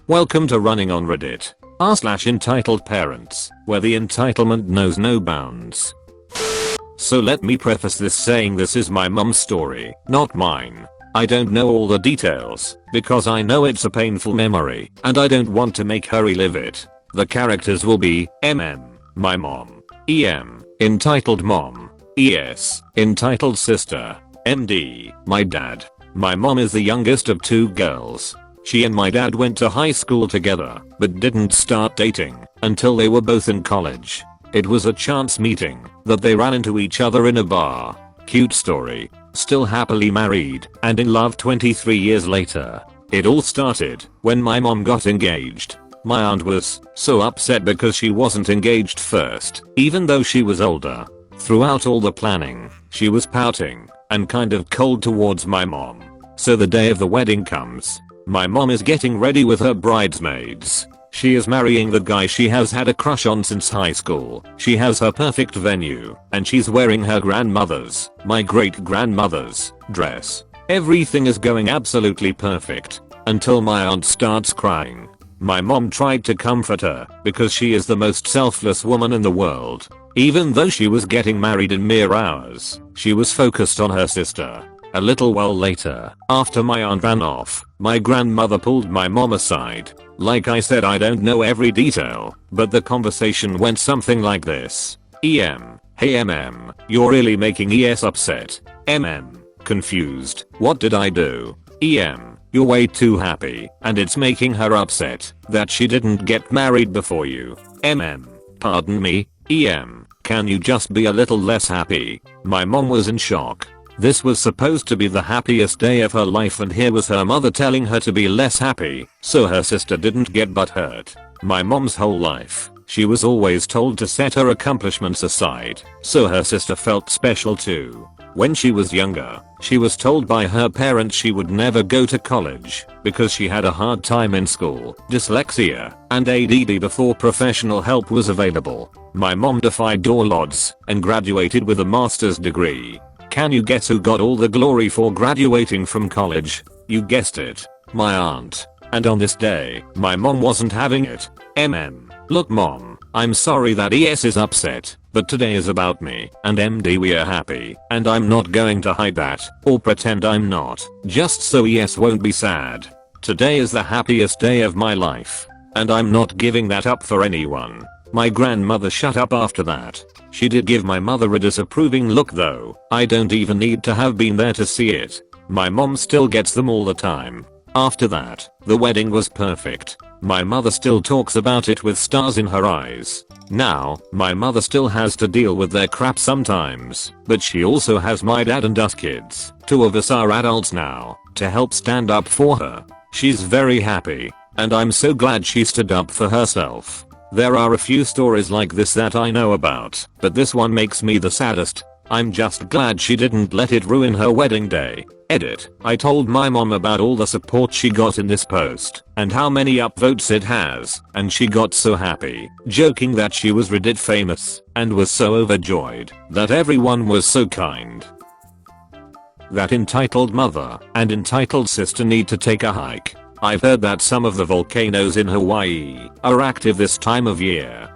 Welcome to Running on Reddit r/entitled-parents, where the entitlement knows no bounds. So let me preface this saying this is my mum's story, not mine. I don't know all the details, because I know it's a painful memory, and I don't want to make her relive it. The characters will be my mom, entitled mom, entitled sister, MD, my dad. My mom is the youngest of 2 girls. She and my dad went to high school together, but didn't start dating until they were both in college. It was a chance meeting that they ran into each other in a bar. Cute story. Still happily married and in love 23 years later. It all started when my mom got engaged. My aunt was so upset because she wasn't engaged first, even though she was older. Throughout all the planning, she was pouting and kind of cold towards my mom. So the day of the wedding comes. My mom is getting ready with her bridesmaids. She is marrying the guy she has had a crush on since high school. She has her perfect venue, and she's wearing her grandmother's, my great-grandmother's, dress. Everything is going absolutely perfect, until my aunt starts crying. My mom tried to comfort her, because she is the most selfless woman in the world. Even though she was getting married in mere hours, she was focused on her sister. A little while later, after my aunt ran off, my grandmother pulled my mom aside. Like I said, I don't know every detail, but the conversation went something like this. Hey you're really making ES upset. Confused. What did I do? You're way too happy, and it's making her upset that she didn't get married before you. Pardon me? Can you just be a little less happy? My mom was in shock. This was supposed to be the happiest day of her life, and here was her mother telling her to be less happy so her sister didn't get butthurt. My mom's whole life, she was always told to set her accomplishments aside so her sister felt special too. When she was younger, she was told by her parents she would never go to college because she had a hard time in school, dyslexia, and ADD before professional help was available. My mom defied all odds and graduated with a master's degree. Can you guess who got all the glory for graduating from college? You guessed it, my aunt. And on this day, my mom wasn't having it. Look mom, I'm sorry that ES is upset, but today is about me and MD. We are happy, and I'm not going to hide that or pretend I'm not, just so ES won't be sad. Today is the happiest day of my life, and I'm not giving that up for anyone. My grandmother shut up after that. She did give my mother a disapproving look though. I don't even need to have been there to see it. My mom still gets them all the time. After that, the wedding was perfect. My mother still talks about it with stars in her eyes. Now, my mother still has to deal with their crap sometimes, but she also has my dad and us kids, 2 of us are adults now, to help stand up for her. She's very happy, and I'm so glad she stood up for herself. There are a few stories like this that I know about, but this one makes me the saddest. I'm just glad she didn't let it ruin her wedding day. Edit. I told my mom about all the support she got in this post, and how many upvotes it has, and she got so happy, joking that she was Reddit famous, and was so overjoyed, that everyone was so kind. That entitled mother and entitled sister need to take a hike. I've heard that some of the volcanoes in Hawaii are active this time of year.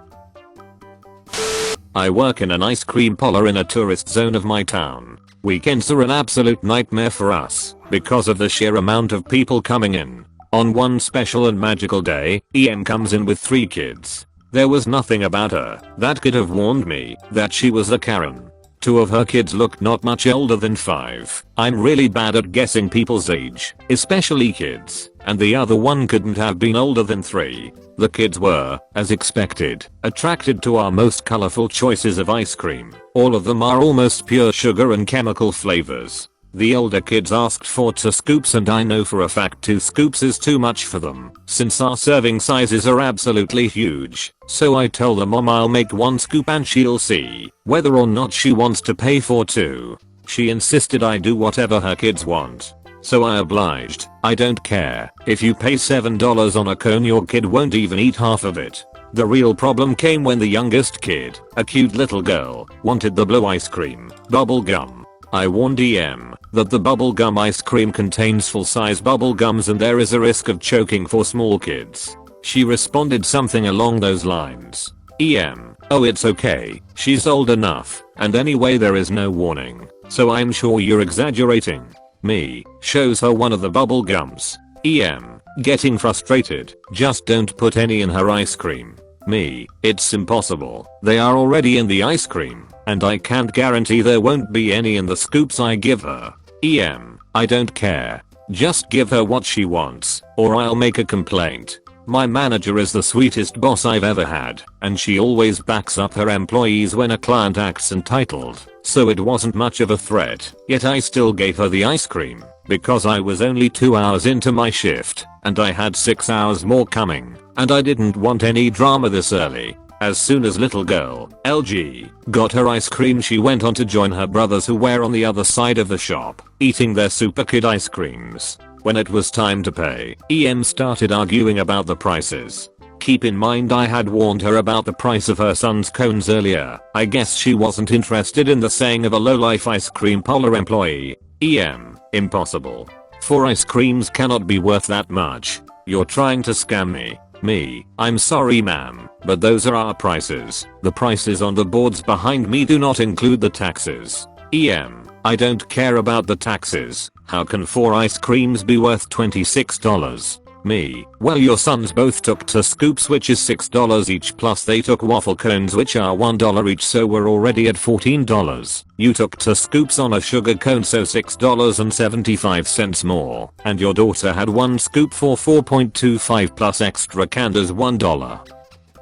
I work in an ice cream parlor in a tourist zone of my town. Weekends are an absolute nightmare for us because of the sheer amount of people coming in. On one special and magical day, comes in with 3 kids. There was nothing about her that could have warned me that she was a Karen. 2 of her kids looked not much older than 5. I'm really bad at guessing people's age, especially kids, and the other one couldn't have been older than 3. The kids were, as expected, attracted to our most colorful choices of ice cream. All of them are almost pure sugar and chemical flavors. The older kids asked for 2 scoops, and I know for a fact 2 scoops is too much for them, since our serving sizes are absolutely huge. So I tell the mom I'll make 1 scoop and she'll see whether or not she wants to pay for 2. She insisted I do whatever her kids want. So I obliged. I don't care if you pay $7 on a cone, your kid won't even eat half of it. The real problem came when the youngest kid, a cute little girl, wanted the blue ice cream, bubble gum. I warned EM that the bubblegum ice cream contains full-size bubblegums and there is a risk of choking for small kids. She responded something along those lines. EM, oh it's okay, she's old enough, and anyway there is no warning, so I'm sure you're exaggerating. Me, shows her one of the bubble gums. EM, getting frustrated, just don't put any in her ice cream. Me, it's impossible, they are already in the ice cream, and I can't guarantee there won't be any in the scoops I give her. EM, I don't care. Just give her what she wants, or I'll make a complaint. My manager is the sweetest boss I've ever had, and she always backs up her employees when a client acts entitled, so it wasn't much of a threat, yet I still gave her the ice cream, because I was only 2 hours into my shift, and I had 6 hours more coming, and I didn't want any drama this early. As soon as little girl, LG, got her ice cream she went on to join her brothers who were on the other side of the shop, eating their super kid ice creams. When it was time to pay, EM started arguing about the prices. Keep in mind I had warned her about the price of her son's cones earlier. I guess she wasn't interested in the saying of a lowlife ice cream parlor employee. EM, impossible. 4 ice creams cannot be worth that much. You're trying to scam me. Me, I'm sorry ma'am, but those are our prices. The prices on the boards behind me do not include the taxes. EM, I don't care about the taxes. How can 4 ice creams be worth $26? Me, well your sons both took 2 scoops which is $6 each plus they took waffle cones which are $1 each so we're already at $14. You took 2 scoops on a sugar cone so $6.75 more, and your daughter had 1 scoop for $4.25 plus extra candies $1.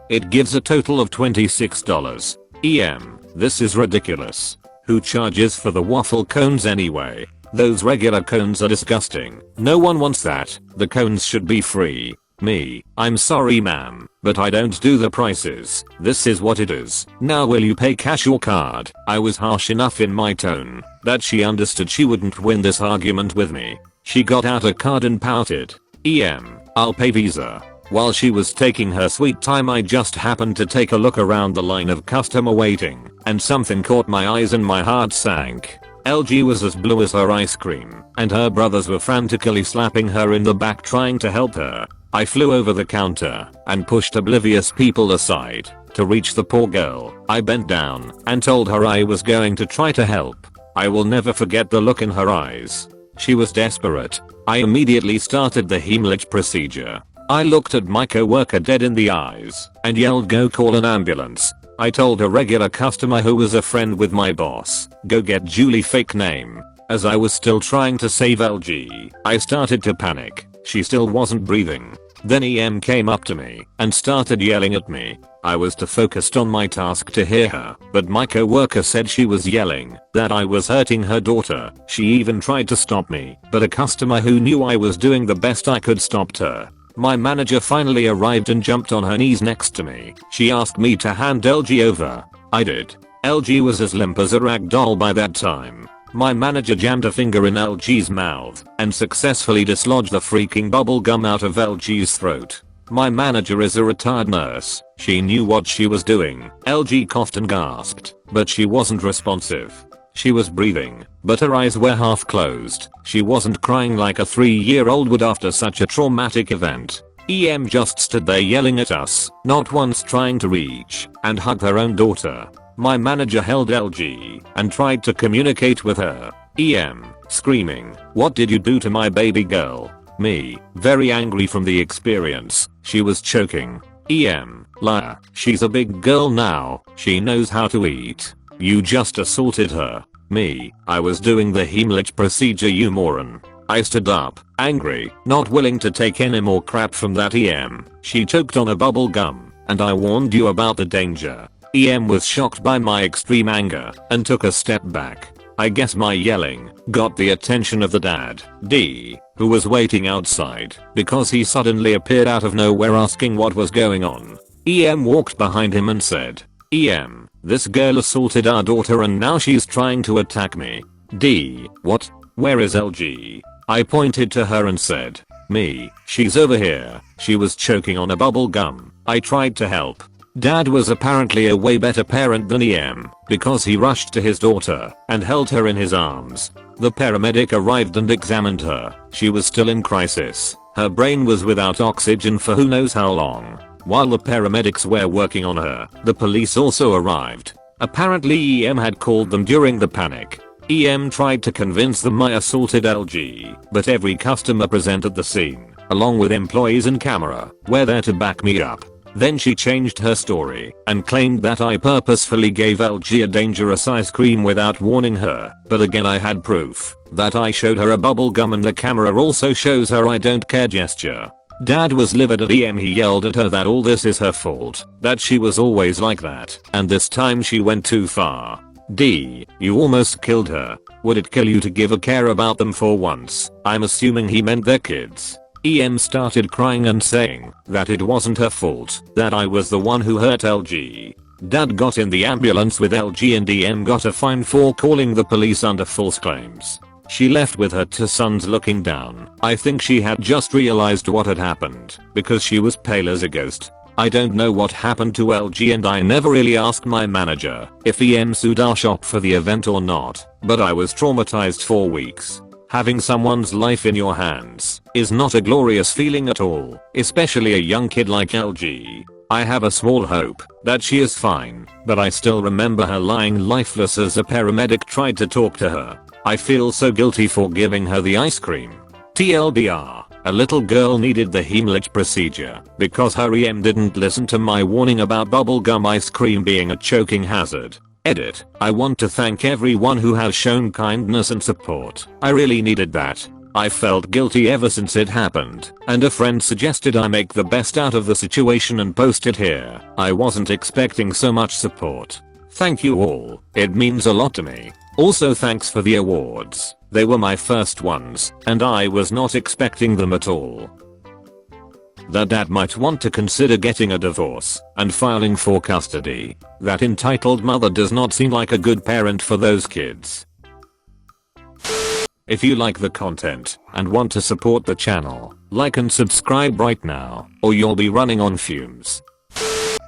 It gives a total of $26. EM, this is ridiculous. Who charges for the waffle cones anyway? Those regular cones are disgusting. No one wants that. The cones should be free. Me, I'm sorry ma'am, but I don't do the prices. This is what it is. Now will you pay cash or card? I was harsh enough in my tone that she understood she wouldn't win this argument with me. She got out a card and pouted. EM, I'll pay Visa. While she was taking her sweet time I just happened to take a look around the line of customer waiting, and something caught my eyes and my heart sank. LG was as blue as her ice cream, and her brothers were frantically slapping her in the back trying to help her. I flew over the counter and pushed oblivious people aside. To reach the poor girl, I bent down and told her I was going to try to help. I will never forget the look in her eyes. She was desperate. I immediately started the heimlich procedure. I looked at my coworker dead in the eyes and yelled go call an ambulance. I told a regular customer who was a friend with my boss, go get Julie fake name. As I was still trying to save LG, I started to panic. She still wasn't breathing. Then EM came up to me and started yelling at me. I was too focused on my task to hear her, but my coworker said she was yelling that I was hurting her daughter. She even tried to stop me, but a customer who knew I was doing the best I could stopped her. My manager finally arrived and jumped on her knees next to me. She asked me to hand LG over. I did. LG was as limp as a rag doll by that time. My manager jammed a finger in LG's mouth and successfully dislodged the freaking bubble gum out of LG's throat. My manager is a retired nurse. She knew what she was doing. LG coughed and gasped, but she wasn't responsive. She was breathing, but her eyes were half closed. She wasn't crying like a 3-year-old would after such a traumatic event. EM just stood there yelling at us, not once trying to reach and hug her own daughter. My manager held LG and tried to communicate with her. EM, screaming, what did you do to my baby girl? Me, very angry from the experience. She was choking. EM, liar, she's a big girl now. She knows how to eat. You just assaulted her. Me, I was doing the heimlich procedure you moron. I stood up, angry, not willing to take any more crap from that EM. She choked on a bubble gum, and I warned you about the danger. EM was shocked by my extreme anger and took a step back. I guess my yelling got the attention of the dad, D, who was waiting outside because he suddenly appeared out of nowhere asking what was going on. EM walked behind him and said, EM, this girl assaulted our daughter and now she's trying to attack me. D, what? Where is LG? I pointed to her and said, me, she's over here. She was choking on a bubble gum. I tried to help. Dad was apparently a way better parent than EM because he rushed to his daughter and held her in his arms. The paramedic arrived and examined her. She was still in crisis. Her brain was without oxygen for who knows how long. While the paramedics were working on her, the police also arrived. Apparently EM had called them during the panic. EM tried to convince them I assaulted LG, but every customer present at the scene, along with employees and camera, were there to back me up. Then she changed her story and claimed that I purposefully gave LG a dangerous ice cream without warning her, but again I had proof that I showed her a bubble gum and the camera also shows her I don't care gesture. Dad was livid at EM. He yelled at her that all this is her fault, that she was always like that, and this time she went too far. D, you almost killed her. Would it kill you to give a care about them for once? I'm assuming he meant their kids. EM started crying and saying that it wasn't her fault, that I was the one who hurt LG. Dad got in the ambulance with LG and EM got a fine for calling the police under false claims. She left with her two sons looking down. I think she had just realized what had happened because she was pale as a ghost. I don't know what happened to LG and I never really asked my manager if EM sued our shop for the event or not, but I was traumatized for weeks. Having someone's life in your hands is not a glorious feeling at all, especially a young kid like LG. I have a small hope that she is fine, but I still remember her lying lifeless as a paramedic tried to talk to her. I feel so guilty for giving her the ice cream. TLDR, a little girl needed the Heimlich procedure because her EM didn't listen to my warning about bubblegum ice cream being a choking hazard. Edit. I want to thank everyone who has shown kindness and support. I really needed that. I felt guilty ever since it happened, and a friend suggested I make the best out of the situation and post it here. I wasn't expecting so much support. Thank you all. It means a lot to me. Also thanks for the awards. They were my first ones, and I was not expecting them at all. That dad might want to consider getting a divorce and filing for custody. That entitled mother does not seem like a good parent for those kids. If you like the content and want to support the channel, like and subscribe right now, or you'll be running on fumes.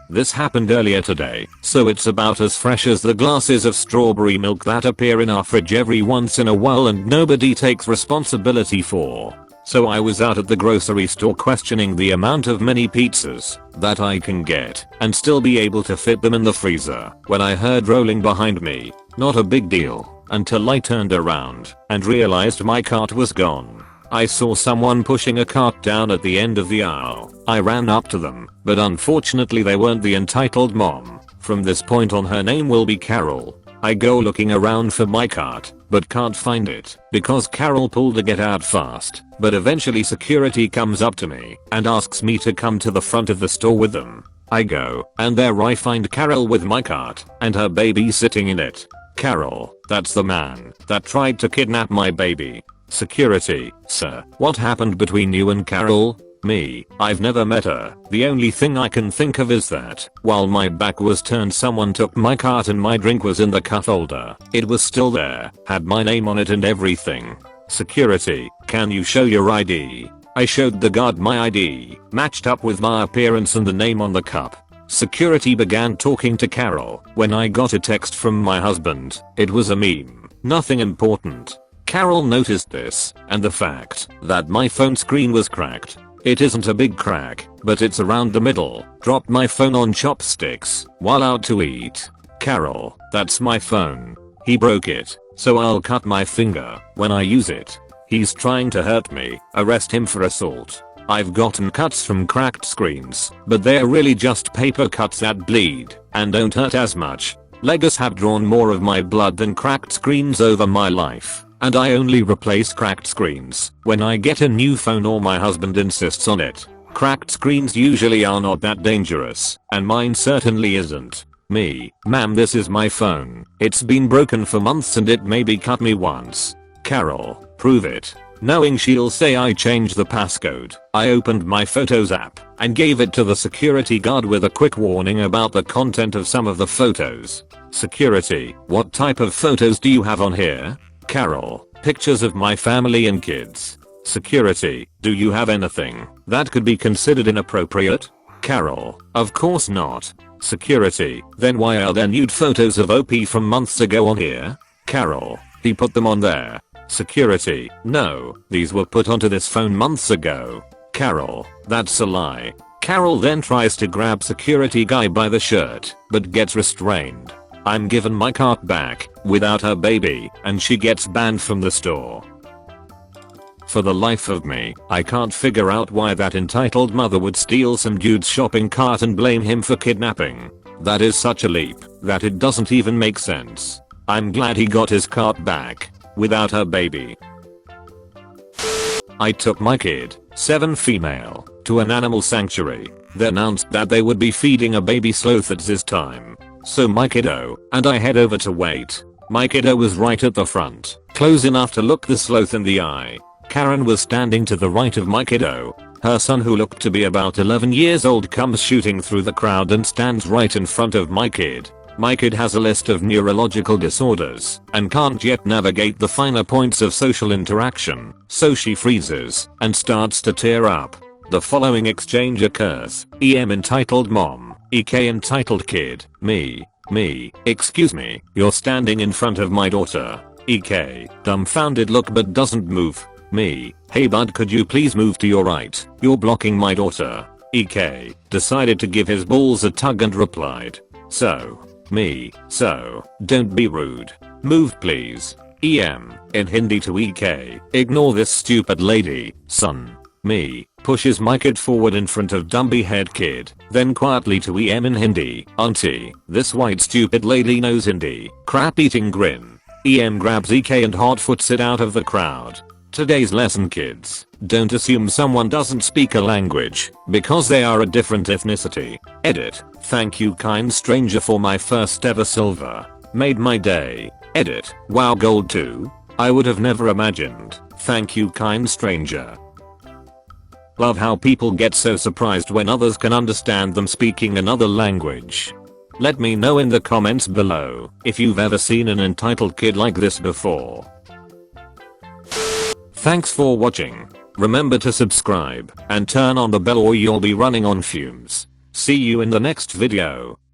This happened earlier today, so it's about as fresh as the glasses of strawberry milk that appear in our fridge every once in a while and nobody takes responsibility for. So I was out at the grocery store questioning the amount of mini pizzas that I can get and still be able to fit them in the freezer when I heard rolling behind me. Not a big deal until I turned around and realized my cart was gone. I saw someone pushing a cart down at the end of the aisle. I ran up to them, but unfortunately they weren't the entitled mom. From this point on her name will be Carol. I go looking around for my cart, but can't find it because Carol pulled a get out fast, but eventually security comes up to me and asks me to come to the front of the store with them. I go, and there I find Carol with my cart and her baby sitting in it. Carol, that's the man that tried to kidnap my baby. Security, sir, what happened between you and Carol? Me, I've never met her. The only thing I can think of is that while my back was turned someone took my cart and my drink was in the cup holder. It was still there, had my name on it and everything. Security, can you show your ID? I showed the guard my ID, matched up with my appearance and the name on the cup. Security began talking to Carol when I got a text from my husband. It was a meme, nothing important. Carol noticed this and the fact that my phone screen was cracked. It isn't a big crack, but it's around the middle. Dropped my phone on chopsticks while out to eat. Carol, that's my phone. He broke it, so I'll cut my finger when I use it. He's trying to hurt me. Arrest him for assault. I've gotten cuts from cracked screens, but they're really just paper cuts that bleed and don't hurt as much. Legos have drawn more of my blood than cracked screens over my life. And I only replace cracked screens when I get a new phone or my husband insists on it. Cracked screens usually are not that dangerous, and mine certainly isn't. Me, ma'am, this is my phone. It's been broken for months and it maybe cut me once. Carol, prove it. Knowing she'll say I changed the passcode, I opened my Photos app and gave it to the security guard with a quick warning about the content of some of the photos. Security, what type of photos do you have on here? Carol, pictures of my family and kids. Security, do you have anything that could be considered inappropriate? Carol, of course not. Security, then why are there nude photos of OP from months ago on here? Carol, he put them on there. Security, no, these were put onto this phone months ago. Carol, that's a lie. Carol then tries to grab security guy by the shirt, but gets restrained. I'm given my cart back, without her baby, and she gets banned from the store. For the life of me, I can't figure out why that entitled mother would steal some dude's shopping cart and blame him for kidnapping. That is such a leap, that it doesn't even make sense. I'm glad he got his cart back, without her baby. I took my kid, 7 female, to an animal sanctuary. They announced that they would be feeding a baby sloth at this time. So my kiddo and I head over to wait. My kiddo was right at the front, close enough to look the sloth in the eye. Karen was standing to the right of my kiddo. Her son, who looked to be about 11 years old, comes shooting through the crowd and stands right in front of my kid. My kid has a list of neurological disorders and can't yet navigate the finer points of social interaction, so she freezes and starts to tear up. The following exchange occurs. EM entitled mom, EK entitled kid, me, excuse me, you're standing in front of my daughter. EK, dumbfounded look but doesn't move. Me, hey bud, could you please move to your right, you're blocking my daughter. EK, decided to give his balls a tug and replied, so. Me, so, don't be rude. Move please. EM, in Hindi to EK, ignore this stupid lady, son. Me, pushes my kid forward in front of dumpy head kid, then quietly to EM in Hindi, auntie, this white stupid lady knows Hindi, crap eating grin. EM grabs EK and hotfoots it out of the crowd. Today's lesson, kids, don't assume someone doesn't speak a language because they are a different ethnicity. Edit, thank you kind stranger for my first ever silver. Made my day. Edit, wow gold too? I would have never imagined. Thank you kind stranger. Love how people get so surprised when others can understand them speaking another language. Let me know in the comments below if you've ever seen an entitled kid like this before. Thanks for watching. Remember to subscribe and turn on the bell or you'll be running on fumes. See you in the next video.